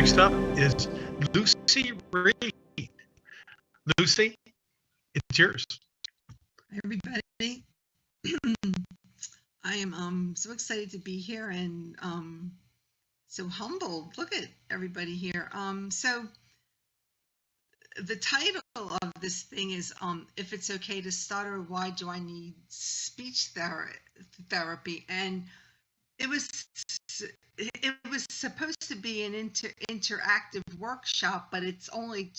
Next up is Lucy Reed. Lucy, it's yours. Hi, everybody. I am so excited to be here and so humbled. Look at everybody here. So the title of this thing is if it's okay to stutter, why do I need speech therapy? And it was supposed to be an interactive workshop, but it's only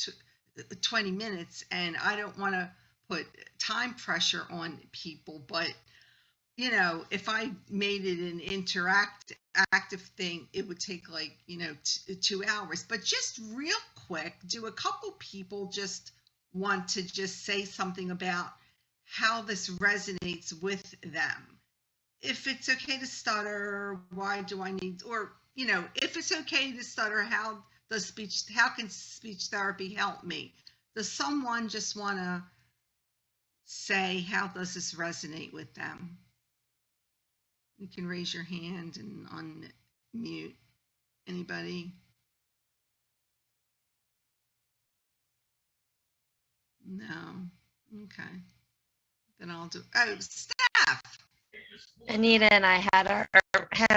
20 minutes, and I don't want to put time pressure on people, but you know, if I made it an active thing, it would take like, you know, 2 hours. But just real quick, do a couple people just want to just say something about how this resonates with them? If it's okay to stutter, why do I need, or, you know, if it's okay to stutter, how can speech therapy help me? Does someone just want to say, how does this resonate with them? You can raise your hand and unmute. Anybody? No. Okay. Then I'll do. Oh, Steph. Anita and I had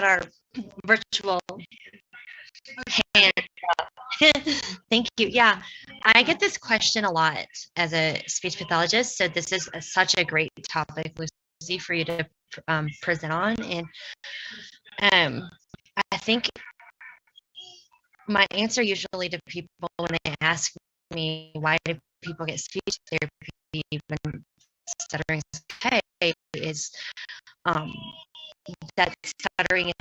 our virtual hand up. Thank you. Yeah, I get this question a lot as a speech pathologist, so this is such a great topic, Lucy, for you to present on. And I think my answer usually to people when they ask me why do people get speech therapy when stuttering is okay is that stuttering.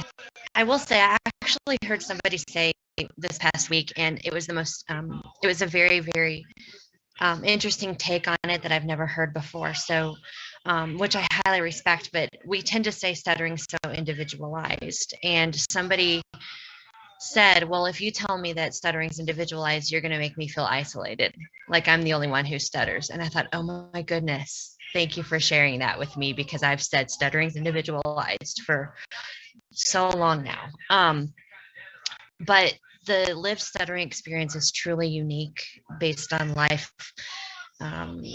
I will say I actually heard somebody say this past week, and it was the most it was a very, very interesting take on it that I've never heard before, so which I highly respect. But we tend to say stuttering so individualized, and somebody said, well, if you tell me that stuttering is individualized, you're going to make me feel isolated, like I'm the only one who stutters. And I thought, oh my goodness, thank you for sharing that with me, because I've said stuttering is individualized for so long now. But the lived stuttering experience is truly unique based on life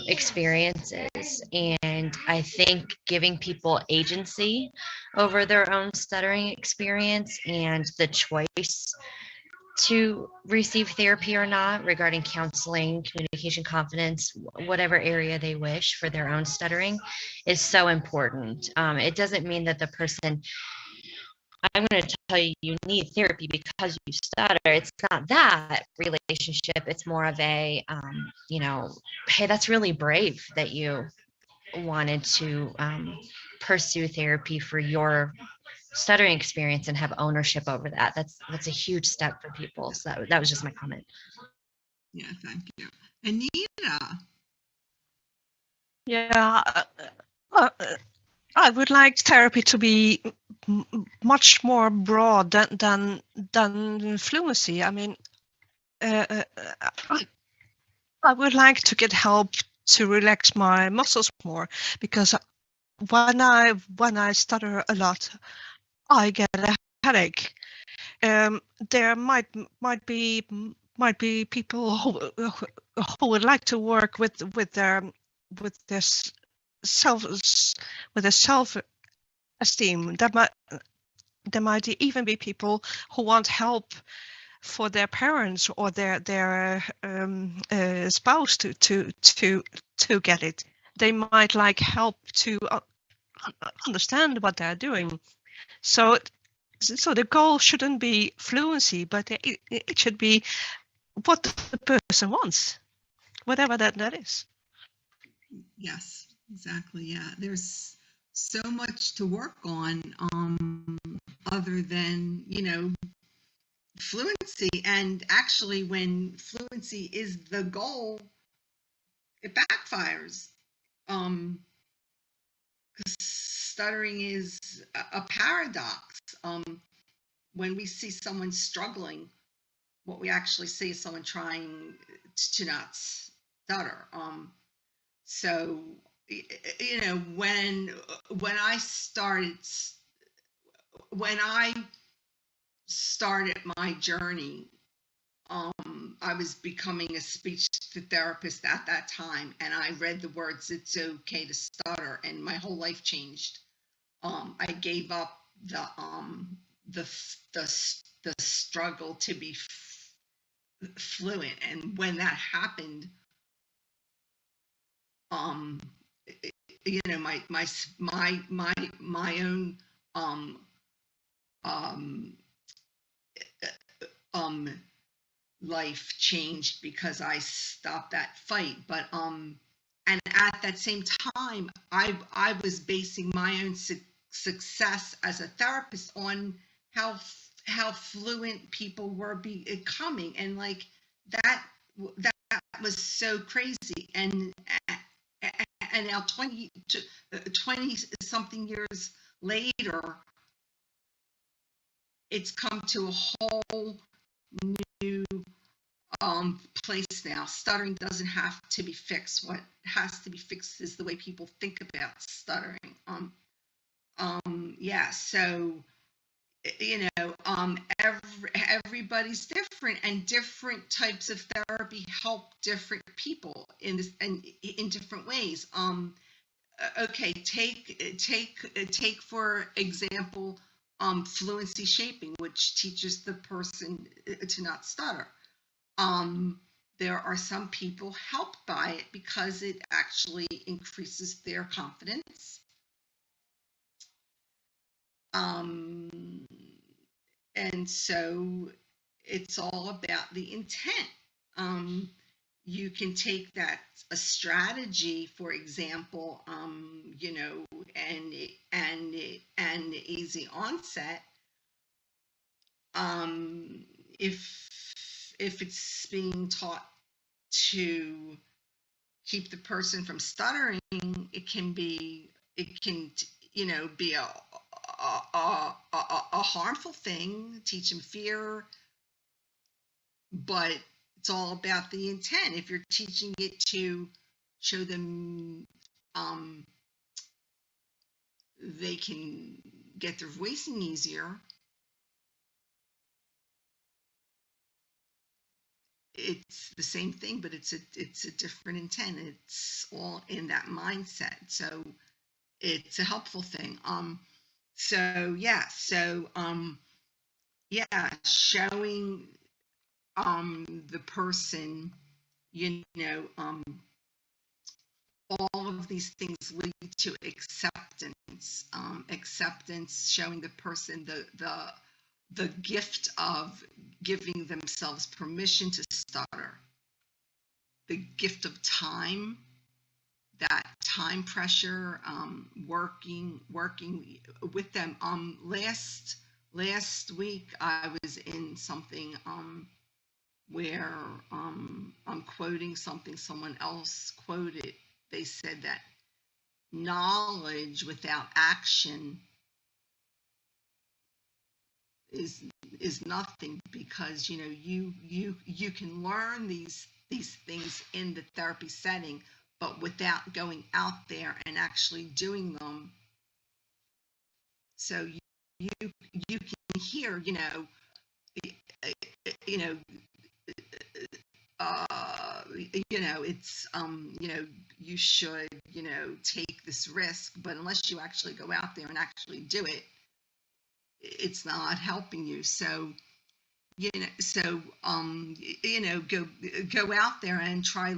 experiences. And I think giving people agency over their own stuttering experience and the choice to receive therapy or not regarding counseling, communication, confidence, whatever area they wish for their own stuttering is so important. It doesn't mean that the person, I'm going to tell you, you need therapy because you stutter. It's not that relationship. It's more of a, you know, hey, that's really brave that you wanted to pursue therapy for your stuttering experience and have ownership over that. That's a huge step for people. So that was just my comment. Yeah, thank you. Anita. Yeah, I would like therapy to be much more broad than fluency. I mean, I would like to get help to relax my muscles more, because when I stutter a lot, I get a headache. There might be people who would like to work with their self-esteem. There might even be people who want help for their parents or their spouse to get it. They might like help to understand what they're doing. So the goal shouldn't be fluency, but it should be what the person wants, whatever that is. Yes, exactly. Yeah, there's so much to work on other than, you know, fluency. And actually, when fluency is the goal, it backfires. Stuttering is a paradox. When we see someone struggling, what we actually see is someone trying to not stutter. So, you know, when I started my journey I was becoming a speech therapist at that time, and I read the words "It's okay to stutter," and my whole life changed. I gave up the the struggle to be fluent, and when that happened, um, you know, my own um um um life changed because I stopped that fight. But and at that same time, I was basing my own success as a therapist on how fluent people were becoming, and like that that was so crazy. And now 20 something years later, it's come to a whole new place now. Stuttering doesn't have to be fixed. What has to be fixed is the way people think about stuttering. Yeah. So everybody's different, and different types of therapy help different people in this and in different ways. Okay, take for example, fluency shaping, which teaches the person to not stutter. There are some people helped by it because it actually increases their confidence. And so it's all about the intent. You can take that a strategy, for example, and easy onset. If it's being taught to keep the person from stuttering, it can be be a harmful thing, teach them fear, but it's all about the intent. If you're teaching it to show them they can get their voicing easier, it's the same thing, but it's a different intent. It's all in that mindset. So it's a helpful thing. So yeah, showing the person, all of these things lead to acceptance. Acceptance, showing the person the gift of giving themselves permission to stutter, the gift of time, that time pressure, working with them. Last week I was in something where I'm quoting something someone else quoted. They said that knowledge without action is nothing, because you can learn these things in the therapy setting, but without going out there and actually doing them. So you can hear, it's you should take this risk, but unless you actually go out there and actually do it, it's not helping you. So go out there and try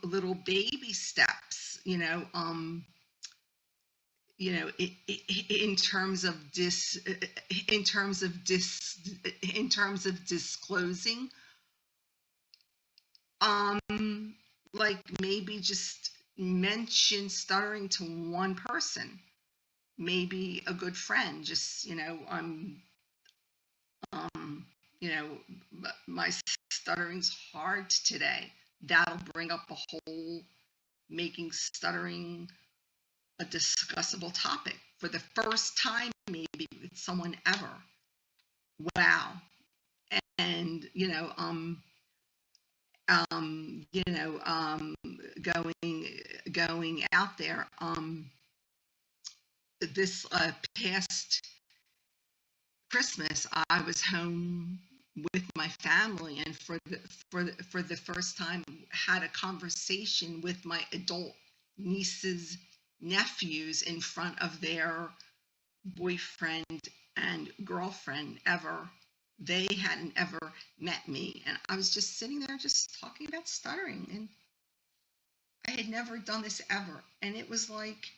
little baby steps, in terms of disclosing, like maybe just mention stuttering to one person, maybe a good friend. Just my stuttering's hard today. That'll bring up a whole, making stuttering a discussable topic for the first time, maybe with someone ever. Wow. And going out there. This past Christmas, I was home with my family, and for the first time had a conversation with my adult nieces, nephews in front of their boyfriend and girlfriend ever. They hadn't ever met me, and I was just sitting there just talking about stuttering, and I had never done this ever, and it was like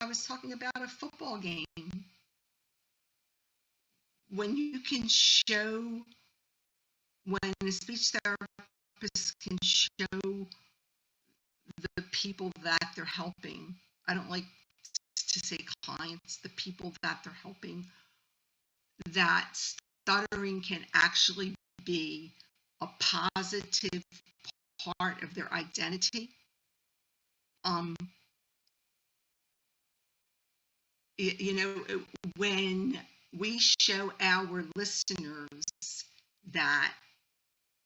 I was talking about a football game. When you can show, when a speech therapist can show the people that they're helping, I don't like to say clients, the people that they're helping, that stuttering can actually be a positive part of their identity. You know, when we show our listeners that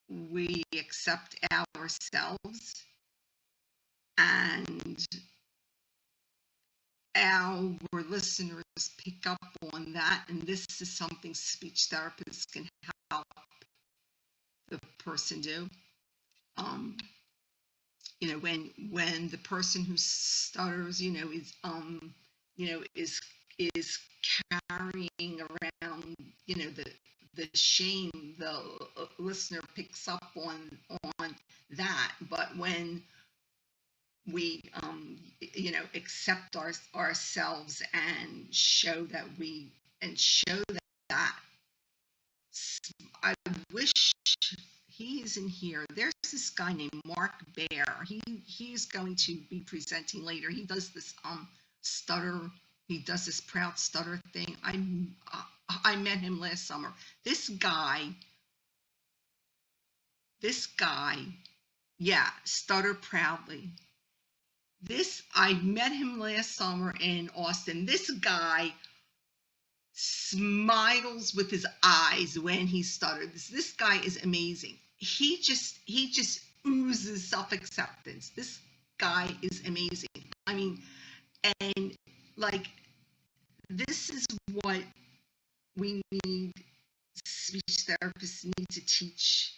we accept ourselves and our listeners pick up on that, and this is something speech therapists can help the person do. You know, when the person who stutters, you know, is carrying around, you know, the shame, the listener picks up on that. But when we you know, accept ourselves and show that I wish he is in here. There's this guy named Mark Bear. He's going to be presenting later. He does this stutter. He does this proud stutter thing. I met him last summer. This guy, yeah, stutter proudly. I met him last summer in Austin. This guy smiles with his eyes when he stutters. This guy is amazing. He just oozes self-acceptance. This guy is amazing. I mean, and like, this is what we need. Speech therapists need to teach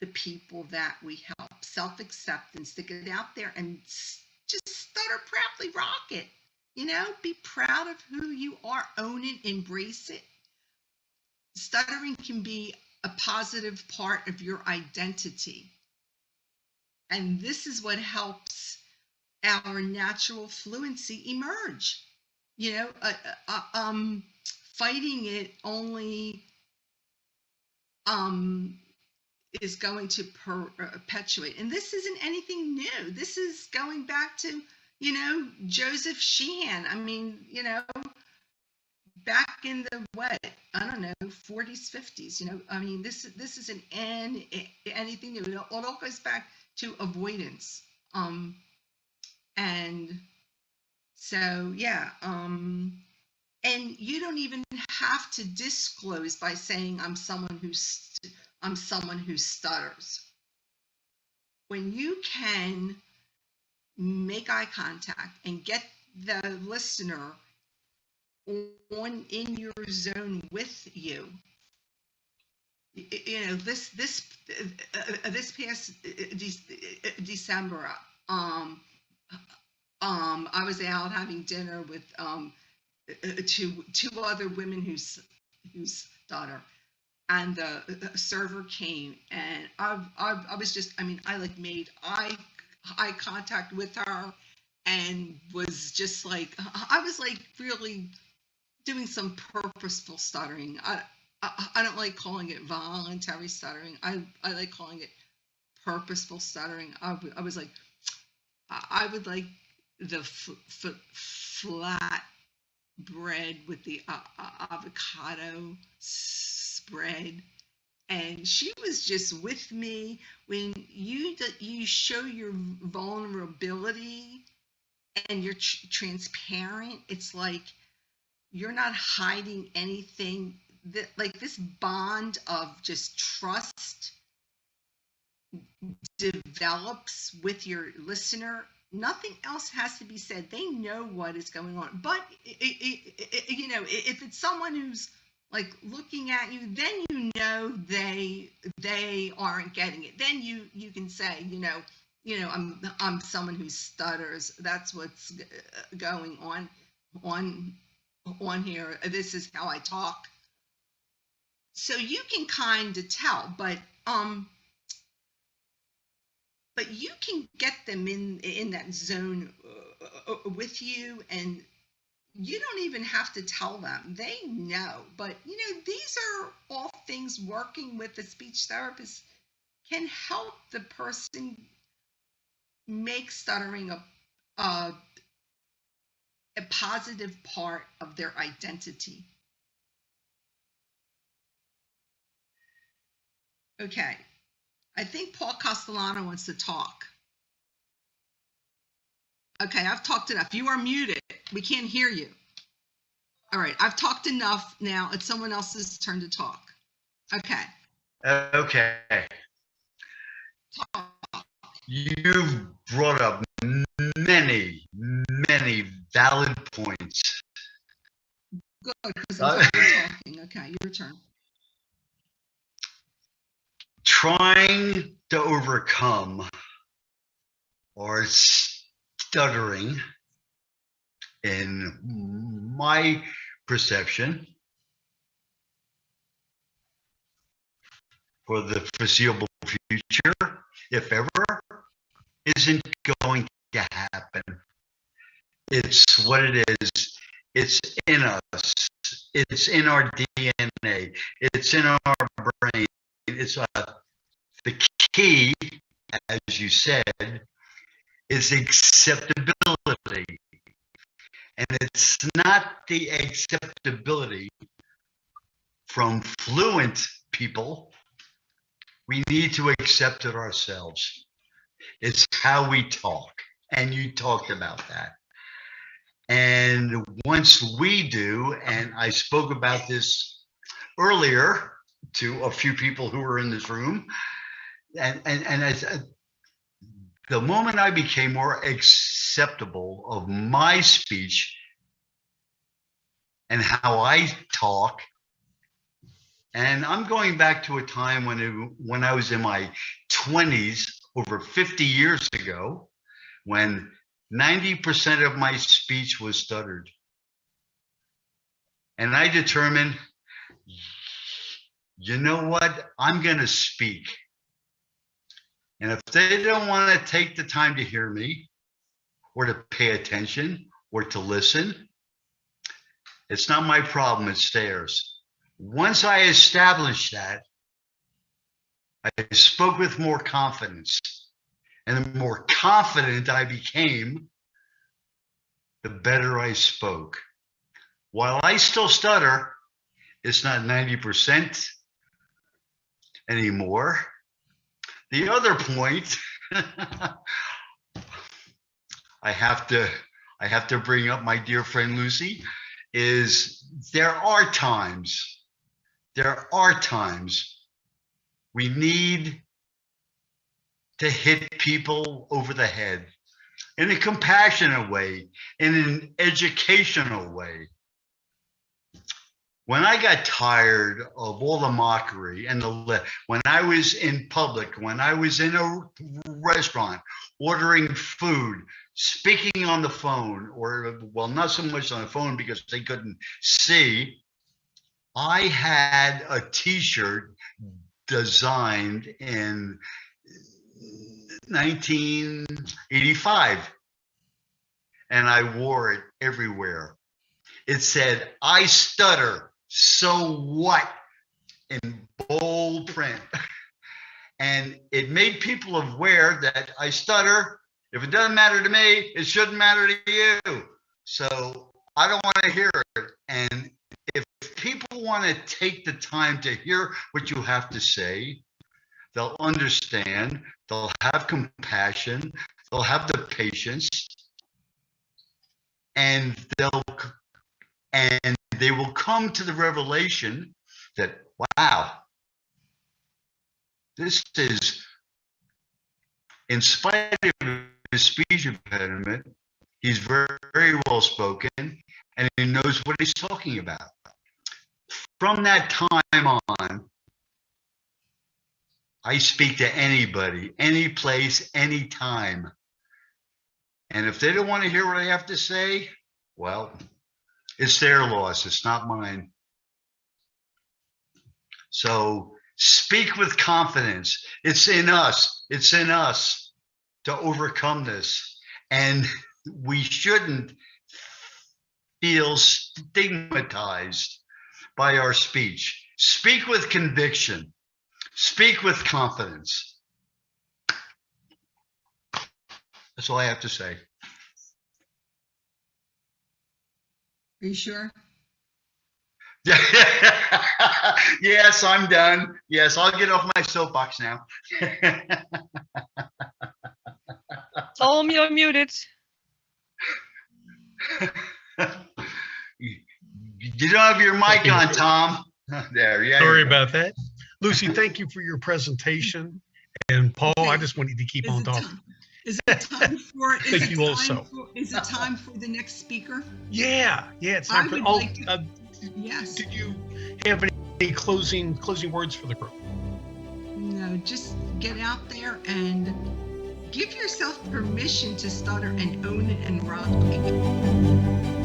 the people that we help. Self-acceptance, to get out there and just stutter proudly, rock it. You know, be proud of who you are, own it, embrace it. Stuttering can be a positive part of your identity. And this is what helps our natural fluency emerge. You know, fighting it only is going to perpetuate. And this isn't anything new. This is going back to, you know, Joseph Sheehan. I mean, you know, back in the I don't know, 40s, 50s. You know, I mean, this isn't anything new. It all goes back to avoidance. And so, yeah. And you don't even have to disclose by saying I'm someone who stutters. When you can make eye contact and get the listener in your zone with you. You know, this past December, I was out having dinner with two other women who stutter, and the server came, and I was just, I mean, I like made eye contact with her, and was just like, I was like really doing some purposeful stuttering. I don't like calling it voluntary stuttering. I like calling it purposeful stuttering. I was like, I would like the flat bread with the avocado spread. And she was just with me. When you show your vulnerability and you're transparent, it's like you're not hiding anything. That, like, this bond of just trust develops with your listener. Nothing else has to be said. They know what is going on. But you know, if it's someone who's like looking at you, then you know they aren't getting it. Then you can say, I'm someone who stutters. That's what's going on here. This is how I talk. So you can kind of tell, but you can get them in that zone with you, and you don't even have to tell them. They know. But these are all things working with a speech therapist can help the person make stuttering a positive part of their identity. Okay, I think Paul Castellano wants to talk. Okay, I've talked enough. You are muted. We can't hear you. All right, I've talked enough. Now it's someone else's turn to talk. Okay. Okay. Talk. You've brought up many valid points. Good, because I'm talking. Okay, your turn. Trying to overcome or stuttering, in my perception, for the foreseeable future, if ever, isn't going to happen. It's what it is. It's in us. It's in our DNA. It's in our brain. It's the key, as you said, is acceptability. And it's not the acceptability from fluent people. We need to accept it ourselves. It's how we talk. And you talked about that. And once we do, and I spoke about this earlier to a few people who were in this room, and the moment I became more acceptable of my speech and how I talk, and I'm going back to a time when I was in my 20s, over 50 years ago, when 90% of my speech was stuttered. And I determined, you know what? I'm going to speak. And if they don't want to take the time to hear me, or to pay attention, or to listen, it's not my problem, it's theirs. Once I established that, I spoke with more confidence. And the more confident I became, the better I spoke. While I still stutter, it's not 90% anymore. The other point I have to bring up, my dear friend Lucy, is there are times we need to hit people over the head in a compassionate way, in an educational way. When I got tired of all the mockery and when I was in public, when I was in a restaurant, ordering food, speaking on the phone, or, well, not so much on the phone because they couldn't see, I had a t-shirt designed in 1985, and I wore it everywhere. It said, "I stutter, so what?" in bold print. And it made people aware that I stutter. If it doesn't matter to me, it shouldn't matter to you. So I don't want to hear it. And if people want to take the time to hear what you have to say, they'll understand, they'll have compassion, they'll have the patience, and they will come to the revelation that, wow, this is, in spite of his speech impediment, he's very, very well spoken, and he knows what he's talking about. from that time on, I speak to anybody, any place, any time. And if they don't want to hear what I have to say, well, it's their loss. It's not mine. So speak with confidence. It's in us. It's in us to overcome this. And we shouldn't feel stigmatized by our speech. Speak with conviction. Speak with confidence. That's all I have to say. Are you sure? Yes, I'm done. Yes, I'll get off my soapbox now. Tom, you're muted. You don't have your mic on, Tom. There, yeah. Sorry about that. Lucy, thank you for your presentation. And Paul, I just want you to keep on talking. Is it time for? Thank you also. Is it time for the next speaker? Yeah, it's I time for. would Oh, like to- Yes. Did you have any closing words for the group? No, just get out there and give yourself permission to stutter and own it and rock it.